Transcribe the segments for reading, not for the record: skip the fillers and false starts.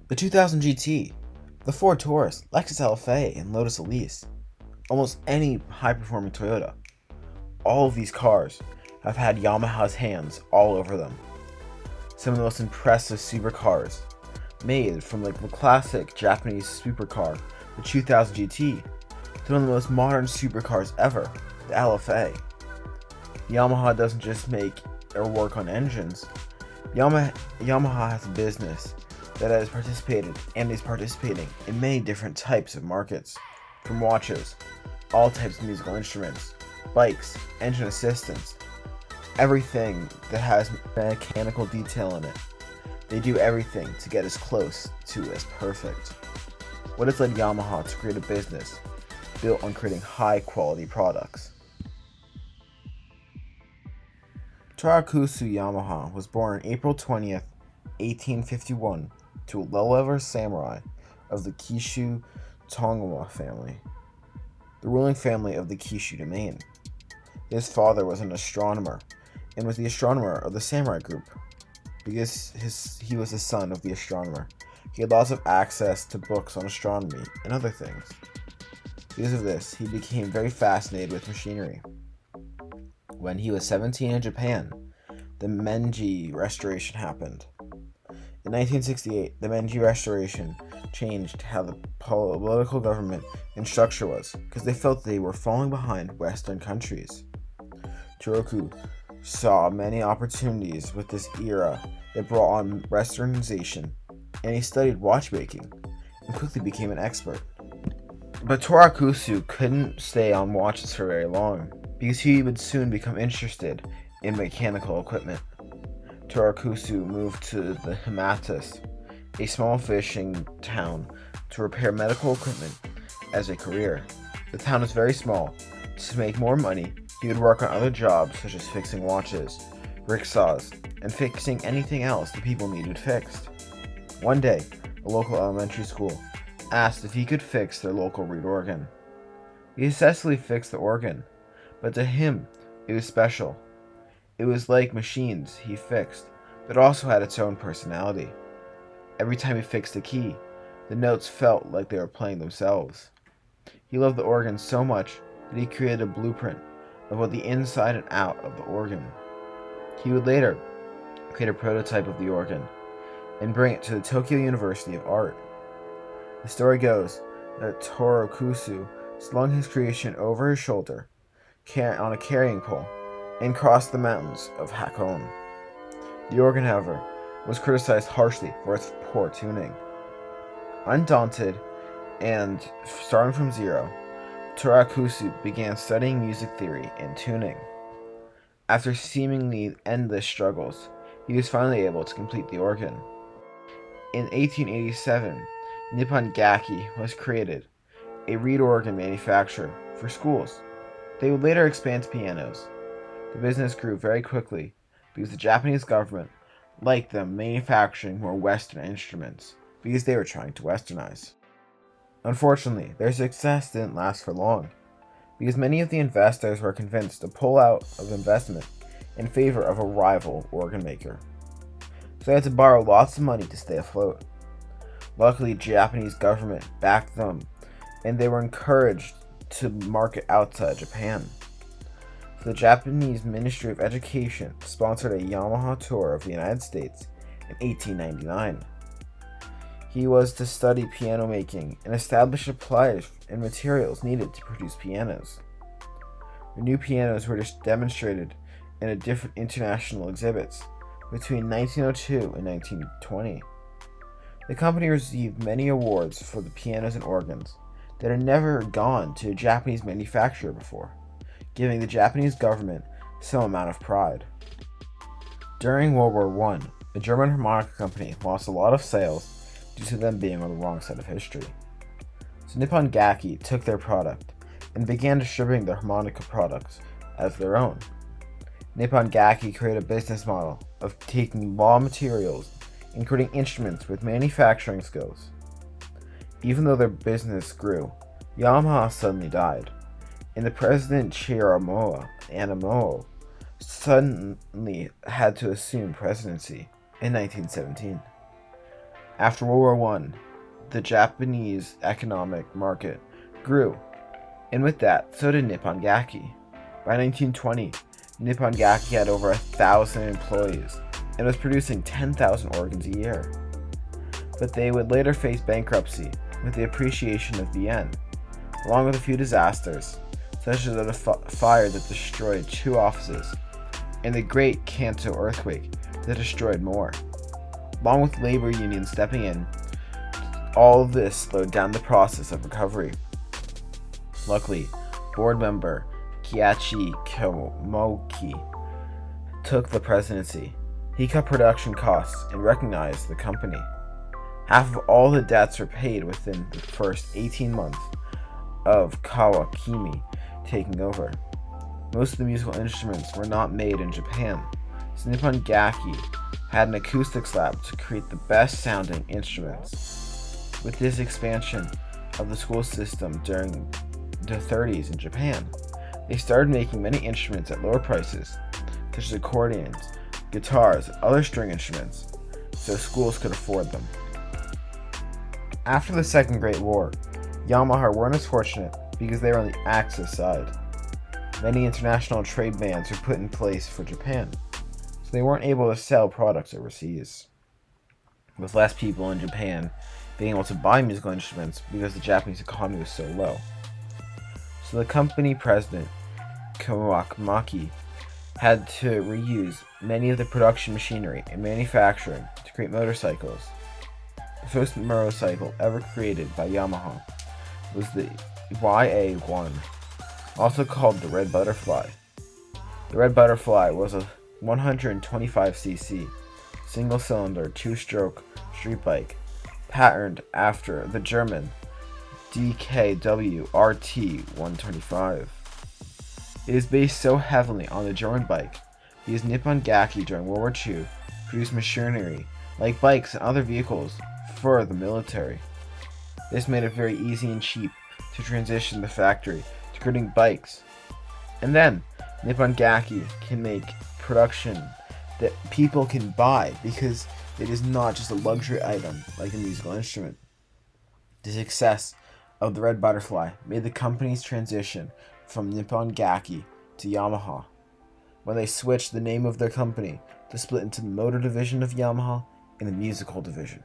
The 2000 GT, the Ford Taurus, Lexus LFA, and Lotus Elise, almost any high-performing Toyota. All of these cars have had Yamaha's hands all over them. Some of the most impressive supercars, made from the classic Japanese supercar, the 2000 GT, to one of the most modern supercars ever, the LFA. Yamaha doesn't just make or work on engines. Yamaha has a business that has participated and is participating in many different types of markets, from watches, all types of musical instruments, bikes, engine assistants, everything that has mechanical detail in it. They do everything to get as close to as perfect. What has led Yamaha to create a business built on creating high quality products? Torakusu Yamaha was born on April 20th, 1851 to a low-level samurai of the Kishu Tongwa family, the ruling family of the Kishu domain. His father was an astronomer and was the astronomer of the samurai group. Because he was the son of the astronomer, he had lots of access to books on astronomy and other things. Because of this, he became very fascinated with machinery. When he was 17 in Japan, the Meiji Restoration happened. In 1968, the Meiji Restoration changed how the political government and structure was, because they felt they were falling behind Western countries. Toraku saw many opportunities with this era that brought on Westernization, and he studied watchmaking and quickly became an expert. But Torakusu couldn't stay on watches for very long, because he would soon become interested in mechanical equipment. Torakusu moved to the Hamatas, a small fishing town, to repair medical equipment as a career. The town is very small. To make more money, he would work on other jobs such as fixing watches, rickshaws, and fixing anything else the people needed fixed. One day, a local elementary school asked if he could fix their local reed organ. He successfully fixed the organ, but to him, it was special. It was like machines he fixed, but also had its own personality. Every time he fixed a key, the notes felt like they were playing themselves. He loved the organ so much that he created a blueprint of what the inside and out of the organ. He would later create a prototype of the organ and bring it to the Tokyo University of Art. The story goes that Torakusu slung his creation over his shoulder on a carrying pole and crossed the mountains of Hakone. The organ, however, was criticized harshly for its poor tuning. Undaunted and starting from zero, Torakusu began studying music theory and tuning. After seemingly endless struggles, he was finally able to complete the organ. In 1887, Nippon Gaki was created, a reed organ manufacturer for schools. They would later expand to pianos. The business grew very quickly because the Japanese government liked them manufacturing more Western instruments because they were trying to Westernize. Unfortunately, their success didn't last for long because many of the investors were convinced to pull out of investment in favor of a rival organ maker. So they had to borrow lots of money to stay afloat. Luckily, the Japanese government backed them, and they were encouraged to market outside Japan. So the Japanese Ministry of Education sponsored a Yamaha tour of the United States in 1899. He was to study piano making and establish supplies and materials needed to produce pianos. The new pianos were just demonstrated in different international exhibits between 1902 and 1920. The company received many awards for the pianos and organs that had never gone to a Japanese manufacturer before, giving the Japanese government some amount of pride. During World War I, the German harmonica company lost a lot of sales due to them being on the wrong side of history. So Nippon Gaki took their product and began distributing their harmonica products as their own. Nippon Gaki created a business model of taking raw materials and creating instruments with manufacturing skills. Even though their business grew, Yamaha suddenly died, and the president Anamo suddenly had to assume presidency in 1917. After World War I, the Japanese economic market grew, and with that, so did Nippon Gaki. By 1920, Nippon Gaki had over 1,000 employees and was producing 10,000 organs a year. But they would later face bankruptcy with the appreciation of the yen, along with a few disasters, such as a fire that destroyed 2 offices, and the Great Kanto earthquake that destroyed more. Along with labor unions stepping in, all of this slowed down the process of recovery. Luckily, board member Kiichi Komoki took the presidency. He cut production costs and recognized the company. Half of all the debts were paid within the first 18 months of Kawakami taking over. Most of the musical instruments were not made in Japan, so Nippon Gaki had an acoustics lab to create the best sounding instruments. With this expansion of the school system during the 30s in Japan, they started making many instruments at lower prices, such as accordions, guitars, and other string instruments, so schools could afford them. After the Second Great War, Yamaha weren't as fortunate because they were on the Axis side. Many international trade bans were put in place for Japan, so they weren't able to sell products overseas, with less people in Japan being able to buy musical instruments because the Japanese economy was so low. So the company president, Kawakami, had to reuse many of the production machinery and manufacturing to create motorcycles. The first motorcycle ever created by Yamaha was the YA-1, also called the Red Butterfly. The Red Butterfly was a 125cc, single-cylinder, 2-stroke street bike, patterned after the German DKW RT-125. It is based so heavily on the German bike because Nippon Gaki during World War II produced machinery like bikes and other vehicles for the military. This made it very easy and cheap to transition the factory to creating bikes. And then Nippon Gaki can make production that people can buy because it is not just a luxury item like a musical instrument. The success of the Red Butterfly made the company's transition from Nippon Gaki to Yamaha, when they switched the name of their company to split into the motor division of Yamaha and the musical division.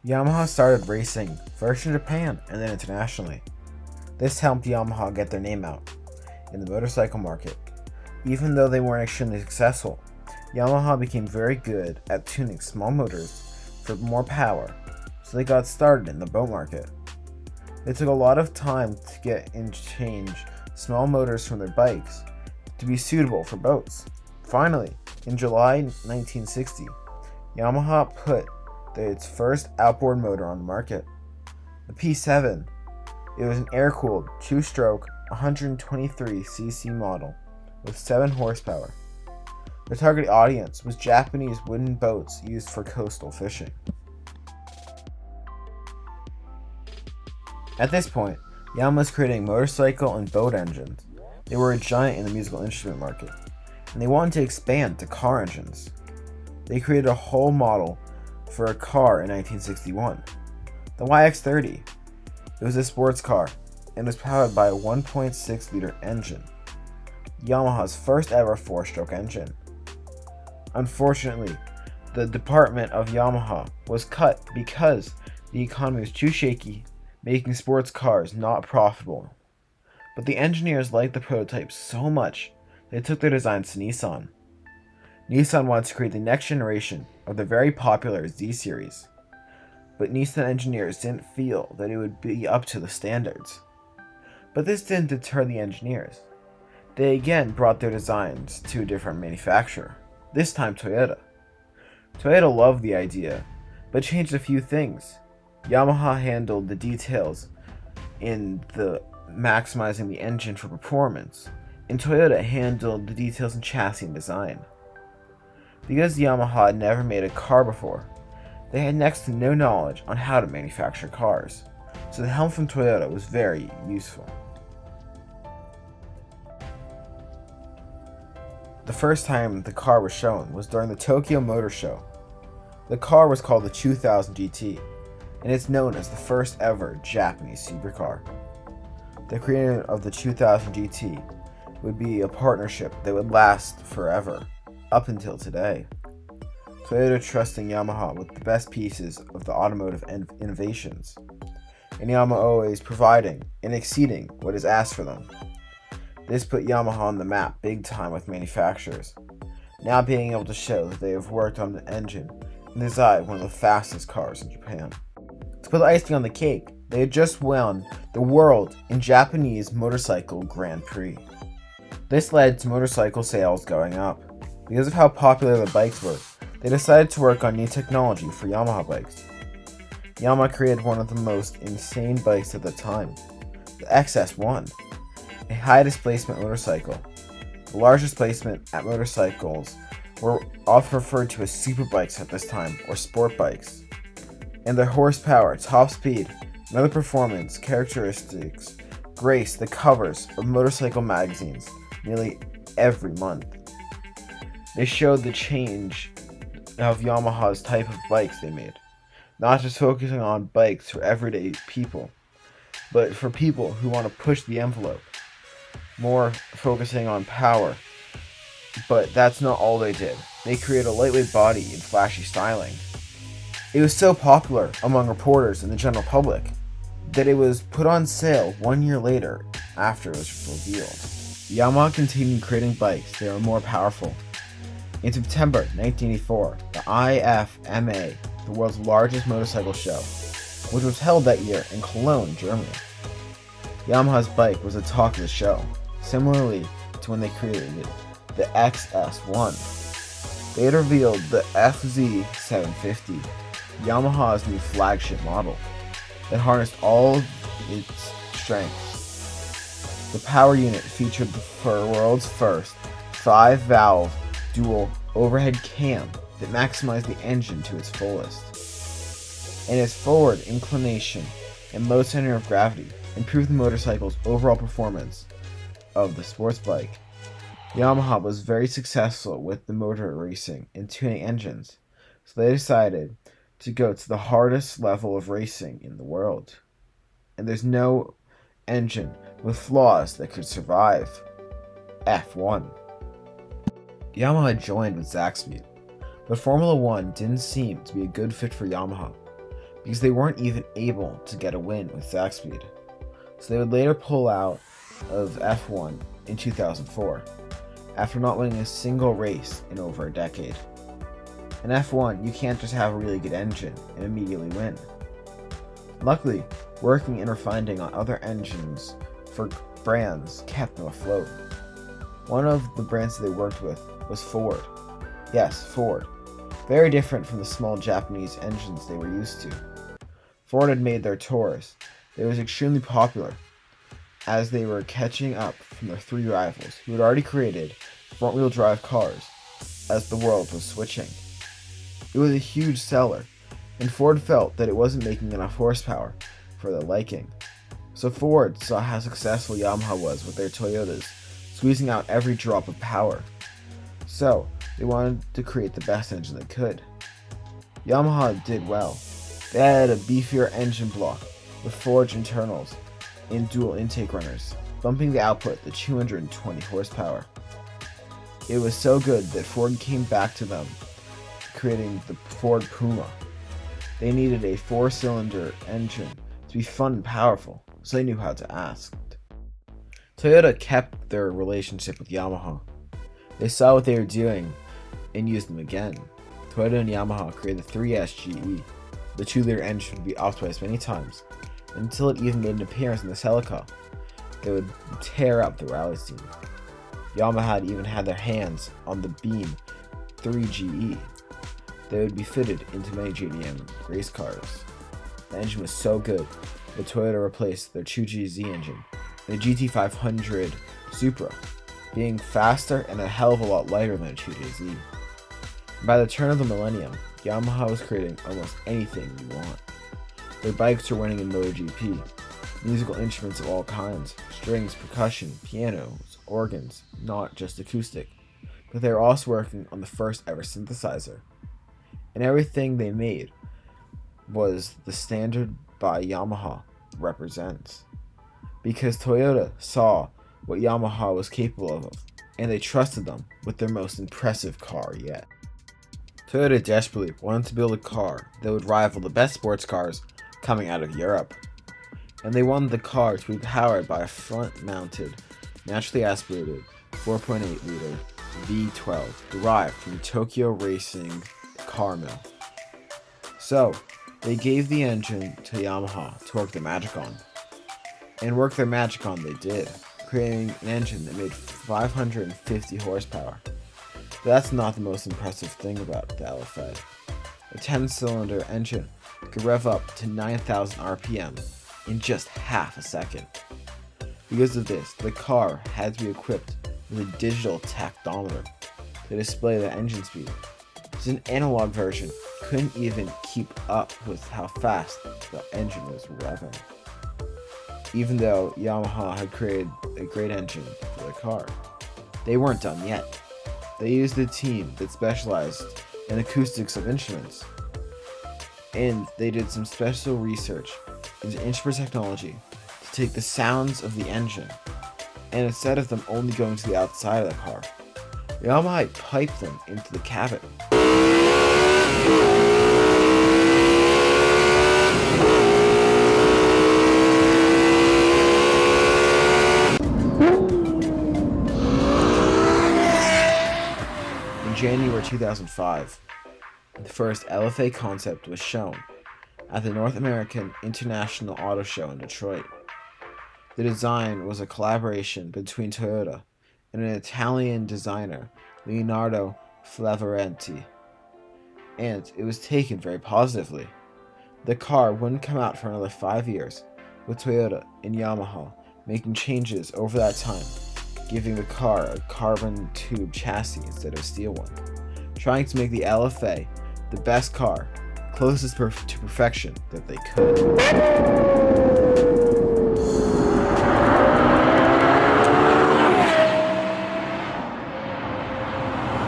Yamaha started racing first in Japan and then internationally. This helped Yamaha get their name out in the motorcycle market. Even though they weren't extremely successful, Yamaha became very good at tuning small motors for more power, so they got started in the boat market. It took a lot of time to get and change small motors from their bikes to be suitable for boats. Finally, in July 1960, Yamaha put its first outboard motor on the market, the P7. It was an air-cooled, 2-stroke, 123cc model with 7 horsepower. The target audience was Japanese wooden boats used for coastal fishing. At this point, Yamaha was creating motorcycle and boat engines. They were a giant in the musical instrument market, and they wanted to expand to car engines. They created a whole model for a car in 1961, the YX30. It was a sports car and was powered by a 1.6-liter engine, Yamaha's first ever 4-stroke engine. Unfortunately, the department of Yamaha was cut because the economy was too shaky, making sports cars not profitable. But the engineers liked the prototype so much, they took their designs to Nissan. Nissan wanted to create the next generation of the very popular Z series, but Nissan engineers didn't feel that it would be up to the standards. But this didn't deter the engineers. They again brought their designs to a different manufacturer, this time Toyota. Toyota loved the idea, but changed a few things. Yamaha handled the details in the maximizing the engine for performance, and Toyota handled the details in chassis and design. Because Yamaha had never made a car before, they had next to no knowledge on how to manufacture cars, so the help from Toyota was very useful. The first time the car was shown was during the Tokyo Motor Show. The car was called the 2000 GT, and it's known as the first ever Japanese supercar. The creator of the 2000 GT would be a partnership that would last forever, up until today. Toyota trusting Yamaha with the best pieces of the automotive innovations, and Yamaha always providing and exceeding what is asked for them. This put Yamaha on the map big time with manufacturers, now being able to show that they have worked on the engine and designed one of the fastest cars in Japan. To put the icing on the cake, they had just won the world in Japanese motorcycle Grand Prix. This led to motorcycle sales going up. Because of how popular the bikes were, they decided to work on new technology for Yamaha bikes. Yamaha created one of the most insane bikes at the time, the XS1, a high displacement motorcycle. The large displacement at motorcycles were often referred to as super bikes at this time, or sport bikes. And their horsepower, top speed, and other performance characteristics graced the covers of motorcycle magazines nearly every month. They showed the change of Yamaha's type of bikes they made, not just focusing on bikes for everyday people, but for people who want to push the envelope, more focusing on power. But that's not all they did. They created a lightweight body and flashy styling. It was so popular among reporters and the general public that it was put on sale 1 year later after it was revealed. Yamaha continued creating bikes that were more powerful. In September 1984, the IFMA, the world's largest motorcycle show, which was held that year in Cologne, Germany. Yamaha's bike was the talk of the show, similarly to when they created the XS1. They had revealed the FZ750, Yamaha's new flagship model, that harnessed all of its strengths. The power unit featured the world's first 5-valve dual overhead cam that maximized the engine to its fullest. And its forward inclination and low center of gravity improved the motorcycle's overall performance of the sports bike. Yamaha was very successful with the motor racing and tuning engines, so they decided to go to the hardest level of racing in the world. And there's no engine with flaws that could survive F1. Yamaha joined with Zaxbyt, but Formula One didn't seem to be a good fit for Yamaha because they weren't even able to get a win with Zaxbyt. So they would later pull out of F1 in 2004 after not winning a single race in over a decade. In F1, you can't just have a really good engine and immediately win. Luckily, working and refining on other engines for brands kept them afloat. One of the brands that they worked with was Ford. Yes, Ford. Very different from the small Japanese engines they were used to. Ford had made their Taurus. It was extremely popular as they were catching up from their three rivals who had already created front-wheel drive cars as the world was switching. It was a huge seller, and Ford felt that it wasn't making enough horsepower for their liking. So Ford saw how successful Yamaha was with their Toyotas, squeezing out every drop of power. So they wanted to create the best engine they could. Yamaha did well. They had a beefier engine block with forged internals and dual intake runners, bumping the output to 220 horsepower. It was so good that Ford came back to them, creating the Ford Puma. They needed a 4-cylinder engine to be fun and powerful, so they knew how to ask. Toyota kept their relationship with Yamaha. They saw what they were doing and used them again. Toyota and Yamaha created the 3S GE. The 2-liter engine would be optimized many times, until it even made an appearance in the Celica. They would tear up the rally scene. Yamaha had even had their hands on the Beam 3GE. They would be fitted into many JDM race cars. The engine was so good that Toyota replaced their 2GZ engine in a GT500 Supra, being faster and a hell of a lot lighter than a 2JZ. By the turn of the millennium, Yamaha was creating almost anything you want. Their bikes were winning in MotoGP, musical instruments of all kinds, strings, percussion, pianos, organs, not just acoustic, but they were also working on the first ever synthesizer. and everything they made was the standard by Yamaha represents. Because Toyota saw what Yamaha was capable of, and they trusted them with their most impressive car yet. Toyota desperately wanted to build a car that would rival the best sports cars coming out of Europe, and they wanted the car to be powered by a front-mounted, naturally aspirated 4.8-liter V12 derived from Tokyo Racing car mill. So, they gave the engine to Yamaha to work their magic on. And work their magic on they did, creating an engine that made 550 horsepower. But that's not the most impressive thing about the LFA. A 10-cylinder engine could rev up to 9,000 RPM in just half a second. Because of this, the car had to be equipped with a digital tachometer to display the engine speed, since an analog version couldn't even keep up with how fast the engine was revving. Even though Yamaha had created a great engine for the car, they weren't done yet. They used a team that specialized in acoustics of instruments, and they did some special research into instrument technology to take the sounds of the engine, and instead of them only going to the outside of the car, Yamaha piped them into the cabin. In January 2005, the first LFA concept was shown at the North American International Auto Show in Detroit. The design was a collaboration between Toyota and an Italian designer, Leonardo Flavarenti, and it was taken very positively. The car wouldn't come out for another 5 years, with Toyota and Yamaha making changes over that time, giving the car a carbon tube chassis instead of a steel one, trying to make the LFA the best car, closest to perfection that they could.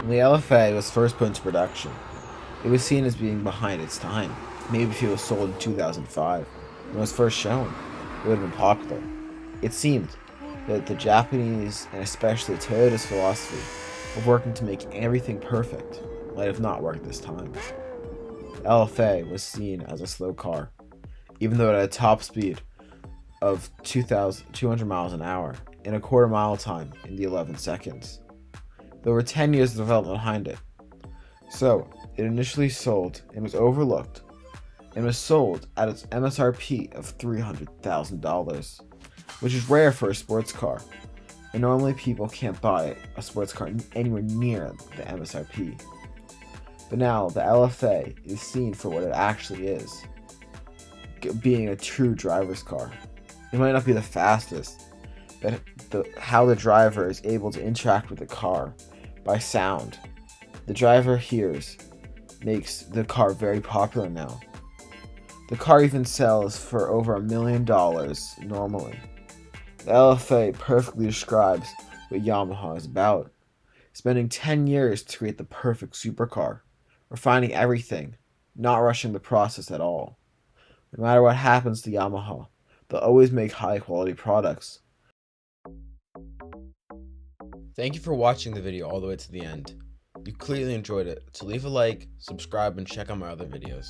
When the LFA was first put into production, it was seen as being behind its time. Maybe if it was sold in 2005, when it was first shown, it would have been popular. It seemed that the Japanese, and especially Toyota's philosophy of working to make everything perfect, might have not worked this time. The LFA was seen as a slow car, even though it had a top speed of 200 miles an hour and a quarter mile time in the 11 seconds. There were 10 years of development behind it. So, it initially sold and was overlooked, and was sold at its MSRP of $300,000, which is rare for a sports car, and normally people can't buy a sports car anywhere near the MSRP. But now the LFA is seen for what it actually is, being a true driver's car. It might not be the fastest, but how the driver is able to interact with the car by sound the driver hears makes the car very popular now. The car even sells for over $1 million normally. The LFA perfectly describes what Yamaha is about, spending 10 years to create the perfect supercar, refining everything, not rushing the process at all. No matter what happens to Yamaha, they'll always make high quality products. Thank you for watching the video all the way to the end. You clearly enjoyed it, so leave a like, subscribe, and check out my other videos.